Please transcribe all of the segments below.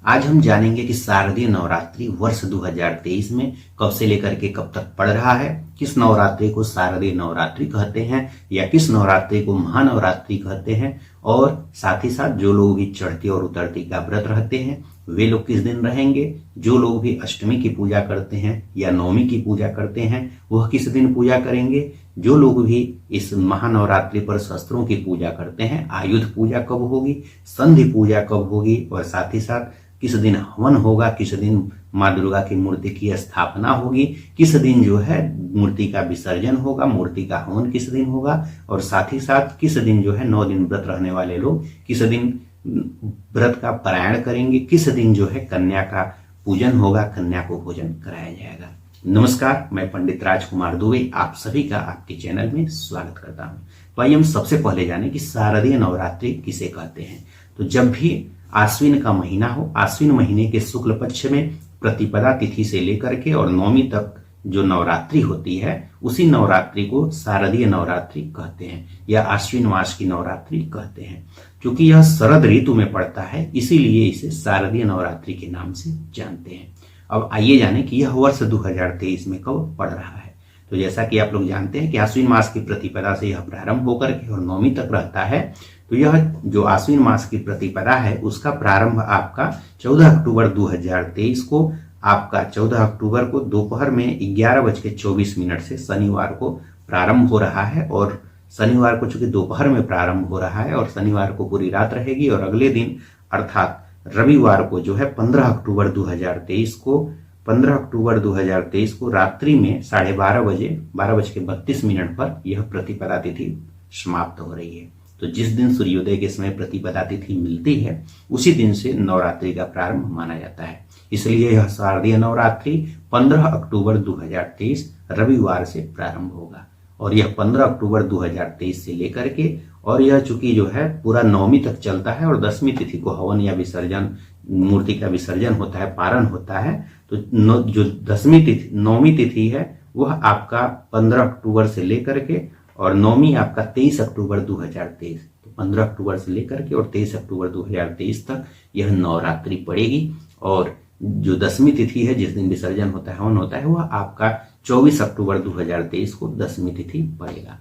आज हम जानेंगे कि शारदीय नवरात्रि वर्ष 2023 में कब से लेकर के कब तक पड़ रहा है, किस नवरात्रि को शारदीय नवरात्रि कहते हैं या किस नवरात्रि को महानवरात्रि कहते हैं, और साथ ही साथ जो लोग भी चढ़ती और उतरती का व्रत रहते हैं वे लोग किस दिन रहेंगे, जो लोग भी अष्टमी की पूजा करते हैं या नवमी की पूजा करते हैं वह किस दिन पूजा करेंगे, जो लोग भी इस महानवरात्रि पर शस्त्रों की पूजा करते हैं आयुध पूजा कब होगी, संधि पूजा कब होगी, और साथ ही साथ किस दिन हवन होगा, किस दिन माँ दुर्गा की मूर्ति की स्थापना होगी, किस दिन जो है मूर्ति का विसर्जन होगा, मूर्ति का हवन किस दिन होगा, और साथ ही साथ किस दिन जो है 9 दिन व्रत रहने वाले लोग किस दिन व्रत का पारायण करेंगे, किस दिन जो है कन्या का पूजन होगा, कन्या को भोजन कराया जाएगा। नमस्कार, मैं पंडित राजकुमार दुबे आप सभी का आपके चैनल में स्वागत करता हूं। तो आइए हम सबसे पहले जाने कि शारदीय नवरात्रि किसे कहते हैं। तो जब भी आश्विन का महीना हो, आश्विन महीने के शुक्ल पक्ष में प्रतिपदा तिथि से लेकर के और नवमी तक जो नवरात्रि होती है उसी नवरात्रि को शारदीय नवरात्रि कहते हैं या आश्विन मास की नवरात्रि कहते हैं। क्योंकि यह शरद ऋतु में पड़ता है इसीलिए इसे शारदीय नवरात्रि के नाम से जानते हैं। अब आइए जाने कि यह वर्ष 2023 में कब पड़ रहा है। तो जैसा कि आप लोग जानते हैं कि आश्विन मास की प्रतिपदा से यह प्रारंभ होकर के और नवमी तक रहता है। तो यह जो आश्विन मास की प्रतिपदा है उसका प्रारंभ आपका 14 अक्टूबर 2023 को आपका 14 अक्टूबर को दोपहर में 11:24 से शनिवार को प्रारंभ हो रहा है, और शनिवार को चूंकि दोपहर में प्रारंभ हो रहा है और शनिवार को पूरी रात रहेगी, और अगले दिन अर्थात रविवार को जो है 15 अक्टूबर 2023 को रात्रि में 12:30 बजे 12:32 पर यह प्रतिपदा तिथि समाप्त हो रही है। तो जिस दिन सूर्योदय के समय प्रतिपदा तिथि मिलती है उसी दिन से नवरात्रि का प्रारंभ माना जाता है। इसलिए यह शारदीय नवरात्रि 15 अक्टूबर 2023 रविवार से प्रारंभ होगा, और यह 15 अक्टूबर 2023 से लेकर के, और यह चूंकि जो है पूरा नवमी तक चलता है और 10वीं तिथि को हवन या विसर्जन, मूर्ति का विसर्जन होता है, पारण होता है। तो जो 10वीं तिथि नवमी तिथि है वह आपका 15 अक्टूबर से लेकर के और नवमी आपका 23 अक्टूबर 2023। तो 15 अक्टूबर से लेकर के और 23 अक्टूबर 2023 तक यह नवरात्रि पड़ेगी, और जो 10वीं तिथि है जिस दिन विसर्जन होता है, हवन होता है, वह आपका 24 अक्टूबर 2023 को 10वीं तिथि पड़ेगा।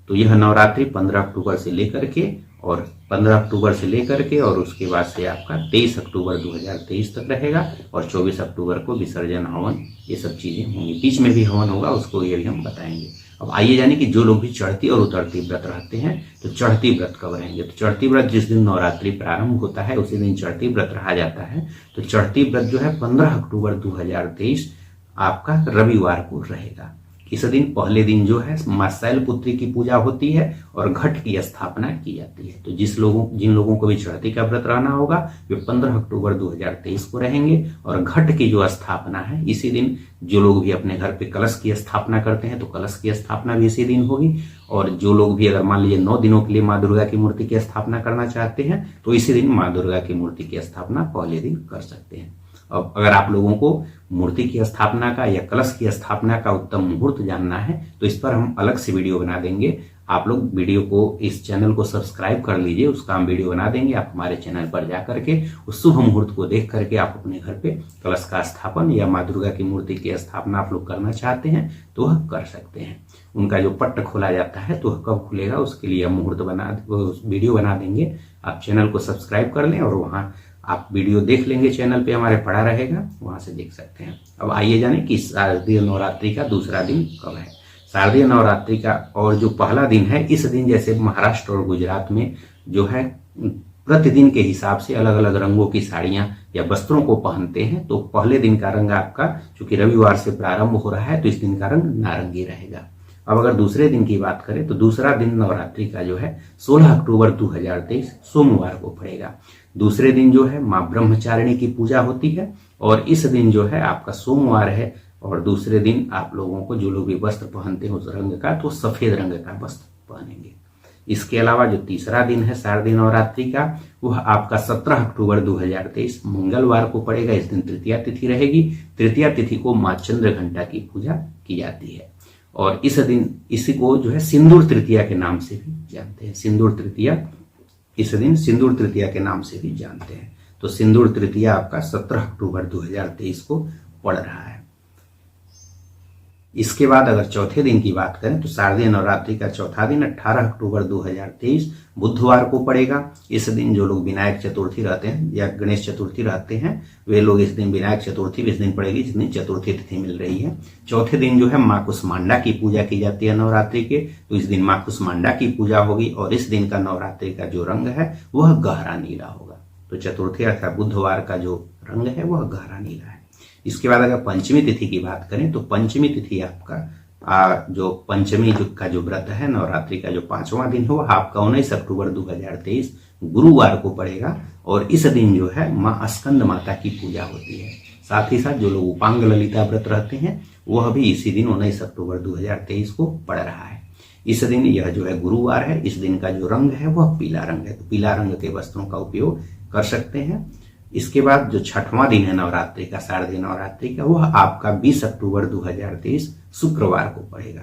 तो यह नवरात्रि 15 अक्टूबर से लेकर के और 15 अक्टूबर से लेकर के और उसके बाद से आपका 23 अक्टूबर 2023 तक रहेगा, और 24 अक्टूबर को विसर्जन, हवन, ये सब चीजें होंगी। बीच में भी हवन होगा, उसको ये भी हम बताएंगे। अब आइए जाने कि जो लोग भी चढ़ती और उतरती व्रत रहते हैं तो चढ़ती व्रत कब रहेंगे। तो चढ़ती व्रत जिस दिन नवरात्रि प्रारंभ होता है उसी दिन चढ़ती व्रत रहा जाता है। तो चढ़ती व्रत जो है 15 अक्टूबर 2023 आपका रविवार को रहेगा। इस दिन पहले दिन जो है मां शैलपुत्री की पूजा होती है और घट की स्थापना की जाती है। तो जिन लोगों को भी चढ़ती का व्रत रहना होगा वे 15 अक्टूबर 2023 को रहेंगे, और घट की जो स्थापना है इसी दिन, जो लोग भी अपने घर पे कलश की स्थापना करते हैं तो कलश की स्थापना भी इसी दिन होगी, और जो लोग भी अगर मान लीजिए 9 दिनों के लिए माँ दुर्गा की मूर्ति की स्थापना करना चाहते हैं तो इसी दिन माँ दुर्गा की मूर्ति की स्थापना पहले दिन कर सकते हैं। अब अगर आप लोगों को मूर्ति की स्थापना का या कलश की स्थापना का उत्तम मुहूर्त जानना है तो इस पर हम अलग से वीडियो बना देंगे। आप लोग वीडियो को, इस चैनल को सब्सक्राइब कर लीजिए, उसका हम वीडियो बना देंगे। आप हमारे चैनल पर जा करके उस शुभ मुहूर्त को देख करके आप अपने घर पे कलश का स्थापन या माँ दुर्गा की मूर्ति की स्थापना आप लोग करना चाहते हैं तो वह कर सकते हैं। उनका जो पट्ट खोला जाता है तो वह कब खुलेगा उसके लिए हम मुहूर्त वीडियो बना देंगे। आप चैनल को सब्सक्राइब कर लें और वहाँ आप वीडियो देख लेंगे, चैनल पे हमारे पड़ा रहेगा, वहां से देख सकते हैं। अब आइए जाने कि शारदीय नवरात्रि का दूसरा दिन कब है। शारदीय नवरात्रि का और जो पहला दिन है, इस दिन जैसे महाराष्ट्र और गुजरात में जो है प्रतिदिन के हिसाब से अलग अलग रंगों की साड़ियां या वस्त्रों को पहनते हैं। तो पहले दिन का रंग आपका चूंकि रविवार से प्रारंभ हो रहा है तो इस दिन का रंग नारंगी रहेगा। अब अगर दूसरे दिन की बात करें तो दूसरा दिन नवरात्रि का जो है 16 अक्टूबर 2023 सोमवार को पड़ेगा। दूसरे दिन जो है माँ ब्रह्मचारिणी की पूजा होती है, और इस दिन जो है आपका सोमवार है, और दूसरे दिन आप लोगों को जो लोग भी वस्त्र पहनते हैं उस रंग का तो सफेद रंग का वस्त्र पहनेंगे। इसके अलावा जो तीसरा दिन है शारदीय नवरात्रि का वह आपका 17 अक्टूबर 2023 मंगलवार को पड़ेगा। इस दिन तृतीया तिथि रहेगी। तृतीया तिथि को माँ चंद्रघंटा की पूजा की जाती है, और इस दिन इसी को जो है सिंदूर तृतीया के नाम से भी जानते हैं। सिंदूर तृतीया, इस दिन सिंदूर तृतीया के नाम से भी जानते हैं। तो सिंदूर तृतीया आपका 17 अक्टूबर 2023 को पड़ रहा है। इसके बाद अगर चौथे दिन की बात करें तो शारदीय नवरात्रि का चौथा दिन 18 अक्टूबर 2023 बुधवार को पड़ेगा। इस दिन जो लोग विनायक चतुर्थी रहते हैं या गणेश चतुर्थी रहते हैं वे लोग इस दिन विनायक चतुर्थी इस दिन पड़ेगी, जिस दिन चतुर्थी तिथि मिल रही है। चौथे दिन जो है माँ कुष्मांडा की पूजा की जाती है नवरात्रि के, तो इस दिन माँ कुष्मांडा की पूजा होगी और इस दिन का नवरात्रि का जो रंग है वह गहरा नीला होगा। तो चतुर्थी अर्थात बुधवार का जो रंग है वह गहरा नीला है। इसके बाद अगर पंचमी तिथि की बात करें तो पंचमी तिथि आपका जो पंचमी का जो व्रत है नवरात्रि का जो 5वां दिन है वह आपका 19 अक्टूबर 2023 गुरुवार को पड़ेगा और इस दिन जो है माँ स्कंद माता की पूजा होती है। साथ ही साथ जो लोग उपांग ललिता व्रत रहते हैं वह भी इसी दिन 19 अक्टूबर 2023 को पड़ रहा है। इस दिन यह जो है गुरुवार है। इस दिन का जो रंग है वह पीला रंग है, तो पीला रंग के वस्त्रों का उपयोग कर सकते हैं। इसके बाद जो 6वां दिन है नवरात्रि का, शारदीय नवरात्रि का, वह आपका 20 अक्टूबर 2023 शुक्रवार को पड़ेगा।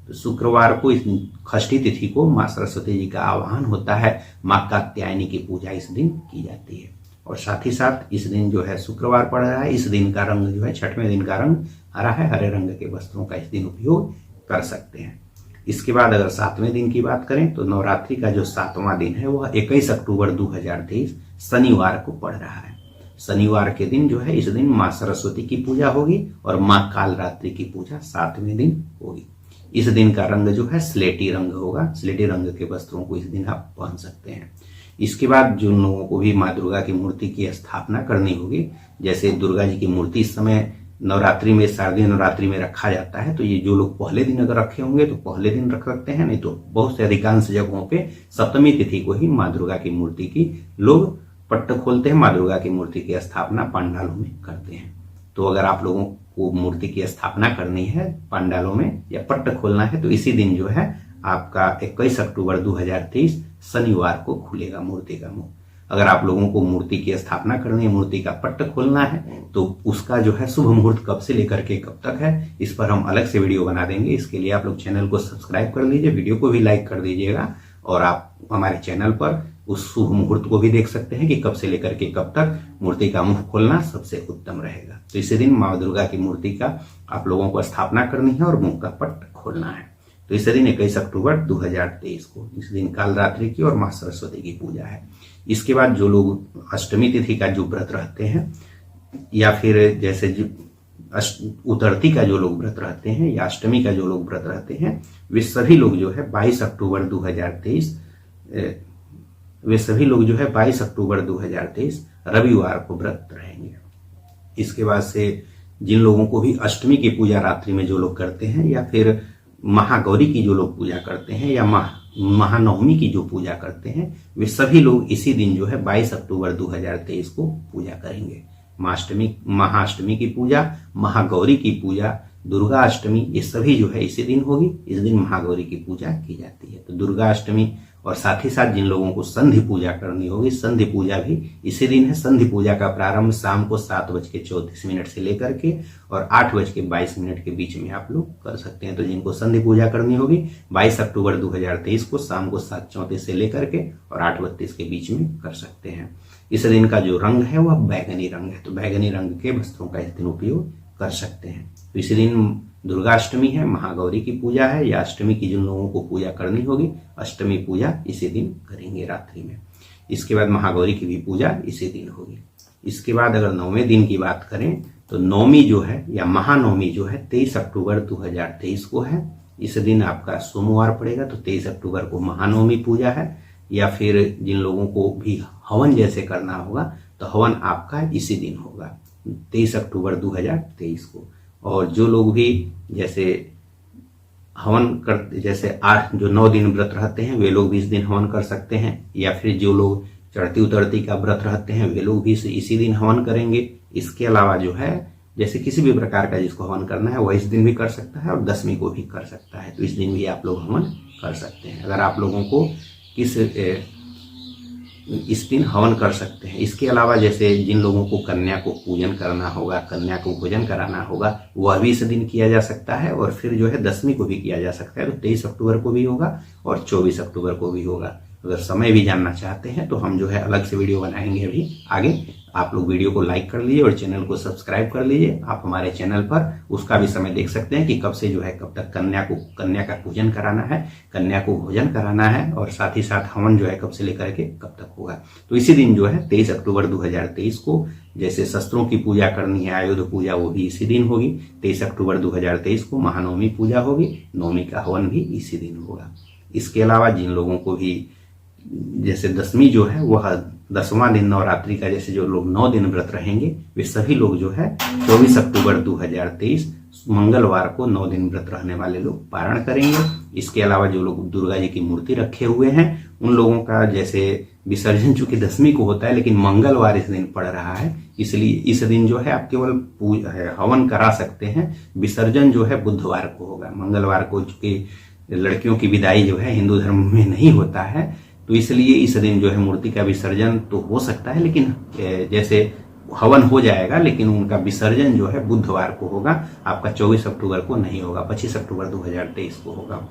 तो शुक्रवार को इस षष्ठी तिथि को माँ सरस्वती जी का आवाहन होता है, माँ कात्यायनी की पूजा इस दिन की जाती है। और साथ ही साथ इस दिन जो है शुक्रवार पड़ रहा है, इस दिन का रंग जो है 6वें दिन का रंग हरा है, हरे रंग के वस्त्रों का इस दिन उपयोग कर सकते हैं। इसके बाद अगर 7वें दिन की बात करें तो नवरात्रि का जो 7वां दिन है वह 21 अक्टूबर 2023 शनिवार को पड़ रहा है। शनिवार के दिन जो है इस दिन माँ सरस्वती की पूजा होगी और माँ कालरात्रि की पूजा 7वें दिन होगी। इस दिन का रंग जो है स्लेटी रंग होगा, स्लेटी रंग के वस्त्रों को इस दिन आप पहन सकते हैं। इसके बाद जिन लोगों को भी माँ दुर्गा की मूर्ति की स्थापना करनी होगी, जैसे दुर्गा जी की मूर्ति इस समय नवरात्रि में, शारदीय नवरात्रि में रखा जाता है, तो ये जो लोग पहले दिन अगर रखे होंगे तो पहले दिन रख सकते हैं, नहीं तो बहुत से अधिकांश जगहों पे सप्तमी तिथि को ही माँ दुर्गा की मूर्ति की लोग पट्ट खोलते हैं, माँ दुर्गा की मूर्ति की स्थापना पंडालों में करते हैं। तो अगर आप लोगों को मूर्ति की स्थापना करनी है पंडालों में या पट्ट खोलना है तो इसी दिन जो है आपका 21 अक्टूबर 2023 शनिवार को खुलेगा मूर्ति का मुंह। अगर आप लोगों को मूर्ति की स्थापना करनी है, मूर्ति का पट्ट खोलना है, तो उसका जो है शुभ मुहूर्त कब से लेकर के कब तक है, इस पर हम अलग से वीडियो बना देंगे। इसके लिए आप लोग चैनल को सब्सक्राइब कर लीजिए, वीडियो को भी लाइक कर दीजिएगा और आप हमारे चैनल पर उस शुभ मुहूर्त को भी देख सकते हैं कि कब से लेकर के कब तक मूर्ति का मुंह खोलना सबसे उत्तम रहेगा। तो इसी दिन माँ दुर्गा की मूर्ति का आप लोगों को स्थापना करनी है और मुंह का पट्ट खोलना है। तो इस दिन 21 अक्टूबर 2023 को, इस दिन कालरात्रि की और माँ सरस्वती की पूजा है। इसके बाद जो लोग अष्टमी तिथि का जो व्रत रहते हैं या फिर जैसे उतरती का जो लोग व्रत रहते हैं या अष्टमी का जो लोग व्रत रहते हैं, वे सभी लोग जो है 22 अक्टूबर 2023 रविवार को व्रत रहेंगे। इसके बाद से जिन लोगों को भी अष्टमी की पूजा रात्रि में जो लोग करते हैं या फिर महागौरी की जो लोग पूजा करते हैं या महानवमी की जो पूजा करते हैं, वे सभी लोग इसी दिन जो है 22 अक्टूबर 2023 को पूजा करेंगे। महाअष्टमी की पूजा, महागौरी की पूजा, दुर्गा अष्टमी, ये सभी जो है इसी दिन होगी। इस दिन महागौरी की पूजा की जाती है। तो दुर्गा अष्टमी और साथ ही साथ जिन लोगों को संधि पूजा करनी होगी, संधि पूजा भी इसी दिन है। संधि पूजा का प्रारंभ शाम को 7:34 से लेकर के और 8:22 के बीच में आप लोग कर सकते हैं। तो जिनको संधि पूजा करनी होगी 22 अक्टूबर 2023 को शाम को 7:34 से लेकर के और 8:32 के बीच में कर सकते हैं। इस दिन का जो रंग है वह बैगनी रंग है, तो बैगनी रंग के वस्त्रों का इस दिन उपयोग कर सकते हैं। तो इसी दिन दुर्गाष्टमी है, महागौरी की पूजा है या अष्टमी की जिन लोगों को पूजा करनी होगी अष्टमी पूजा इसी दिन करेंगे रात्रि में। इसके बाद महागौरी की भी पूजा इसी दिन होगी। इसके बाद अगर 9वें दिन की बात करें तो नवमी जो है या महानवमी जो है 23 अक्टूबर 2023 को है। इस दिन आपका सोमवार पड़ेगा, तो 23 अक्टूबर को महानवमी पूजा है। या फिर जिन लोगों को भी हवन जैसे करना होगा तो हवन आपका इसी दिन होगा 23 अक्टूबर 2023 को। और जो लोग भी जैसे हवन करते, जैसे 9 दिन व्रत रहते हैं वे लोग भी इस दिन हवन कर सकते हैं। या फिर जो लोग चढ़ती उतरती का व्रत रहते हैं वे लोग भी इसी दिन हवन करेंगे। इसके अलावा जो है जैसे किसी भी प्रकार का जिसको हवन करना है वह इस दिन भी कर सकता है और 10वीं को भी कर सकता है। तो इस दिन भी आप लोग हवन कर सकते हैं। अगर आप लोगों को इस दिन हवन कर सकते हैं। इसके अलावा जैसे जिन लोगों को कन्या को पूजन करना होगा, कन्या को भोजन कराना होगा, वह भी इस दिन किया जा सकता है। और फिर जो है 10वीं को भी किया जा सकता है, तो 23 अक्टूबर को भी होगा और 24 अक्टूबर को भी होगा। अगर समय भी जानना चाहते हैं तो हम जो है अलग से वीडियो बनाएंगे अभी आगे आप लोग वीडियो को लाइक कर लीजिए और चैनल को सब्सक्राइब कर लीजिए। आप हमारे चैनल पर उसका भी समय देख सकते हैं कि कब से जो है कब तक कन्या का पूजन कराना है, कन्या को भोजन कराना है, और साथ ही साथ हवन जो है कब से लेकर के कब तक होगा। तो इसी दिन जो है 23 अक्टूबर 2023 को जैसे शस्त्रों की पूजा करनी है, आयुध पूजा, वो भी इसी दिन होगी। 23 अक्टूबर 2023 को महानवमी पूजा होगी, नवमी का हवन भी इसी दिन होगा। इसके अलावा जिन लोगों को भी जैसे दशमी जो है वह 10वां दिन नवरात्रि का, जैसे जो लोग 9 दिन व्रत रहेंगे वे सभी लोग जो है 24 अक्टूबर 2023 मंगलवार को 9 दिन व्रत रहने वाले लोग पारण करेंगे। इसके अलावा जो लोग दुर्गा जी की मूर्ति रखे हुए हैं उन लोगों का जैसे विसर्जन चूंकि दशमी को होता है लेकिन मंगलवार इस दिन पड़ रहा है, इसलिए इस दिन जो है आप केवल हवन करा सकते हैं। विसर्जन जो है बुधवार को होगा। मंगलवार को चूंकि लड़कियों की विदाई जो है हिंदू धर्म में नहीं होता है, तो इसलिए इस दिन जो है मूर्ति का विसर्जन तो हो सकता है, लेकिन जैसे हवन हो जाएगा लेकिन उनका विसर्जन जो है बुधवार को होगा। आपका 24 अक्टूबर को नहीं होगा, 25 अक्टूबर 2023 को होगा,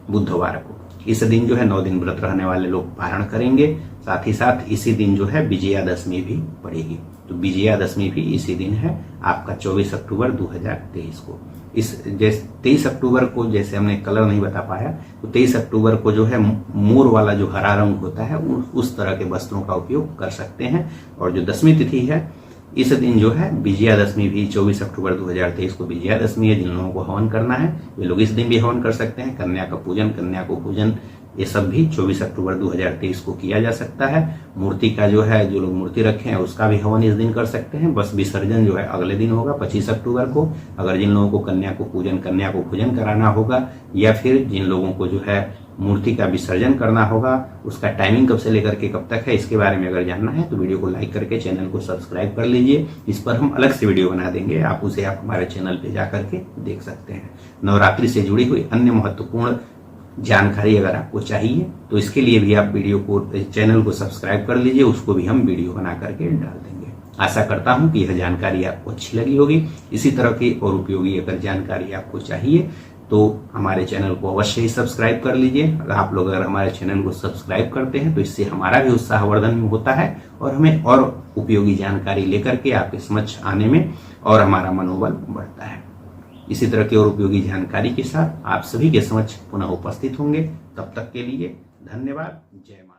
बुधवार को। इस दिन जो है 9 दिन व्रत रहने वाले लोग पारण करेंगे। साथ ही साथ इसी दिन जो है विजयादशमी भी पड़ेगी। तो विजयादशमी भी इसी दिन है आपका 24 अक्टूबर 2023 को। इस जैसे 23 अक्टूबर को जैसे हमने कलर नहीं बता पाया, तो 23 अक्टूबर को जो है मोर वाला जो हरा रंग होता है उस तरह के वस्त्रों का उपयोग कर सकते हैं। और जो दशमी तिथि है इस दिन जो है विजयादशमी भी 24 अक्टूबर 2023 को विजयादशमी है। जिन लोगों को हवन करना है वे लोग इस दिन भी हवन कर सकते हैं। कन्या का पूजन, कन्या को पूजन, ये सब भी 24 अक्टूबर 2023 को किया जा सकता है। मूर्ति का जो है जो लोग मूर्ति रखे हैं उसका भी हवन इस दिन कर सकते हैं। बस विसर्जन जो है अगले दिन होगा 25 अक्टूबर को। अगर जिन लोगों को कन्या को पूजन कराना होगा या फिर जिन लोगों को जो है मूर्ति का विसर्जन करना होगा, उसका टाइमिंग कब से लेकर के कब तक है इसके बारे में अगर जानना है तो वीडियो को लाइक करके चैनल को सब्सक्राइब कर लीजिए। इस पर हम अलग से वीडियो बना देंगे, आप हमारे चैनल पे जा करके देख सकते हैं। नवरात्रि से जुड़ी हुई अन्य महत्वपूर्ण जानकारी अगर आपको चाहिए तो इसके लिए भी आप चैनल को सब्सक्राइब कर लीजिए, उसको भी हम वीडियो बना करके डाल देंगे। आशा करता हूं कि यह जानकारी आपको अच्छी लगी होगी। इसी तरह की और उपयोगी अगर जानकारी आपको चाहिए तो हमारे चैनल को अवश्य ही सब्सक्राइब कर लीजिए। अगर हमारे चैनल को सब्सक्राइब करते हैं तो इससे हमारा भी उत्साहवर्धन होता है और हमें और उपयोगी जानकारी लेकर के आपके समक्ष आने में और हमारा मनोबल बढ़ता है। इसी तरह की और उपयोगी जानकारी के साथ आप सभी के समक्ष पुनः उपस्थित होंगे। तब तक के लिए धन्यवाद। जय माता।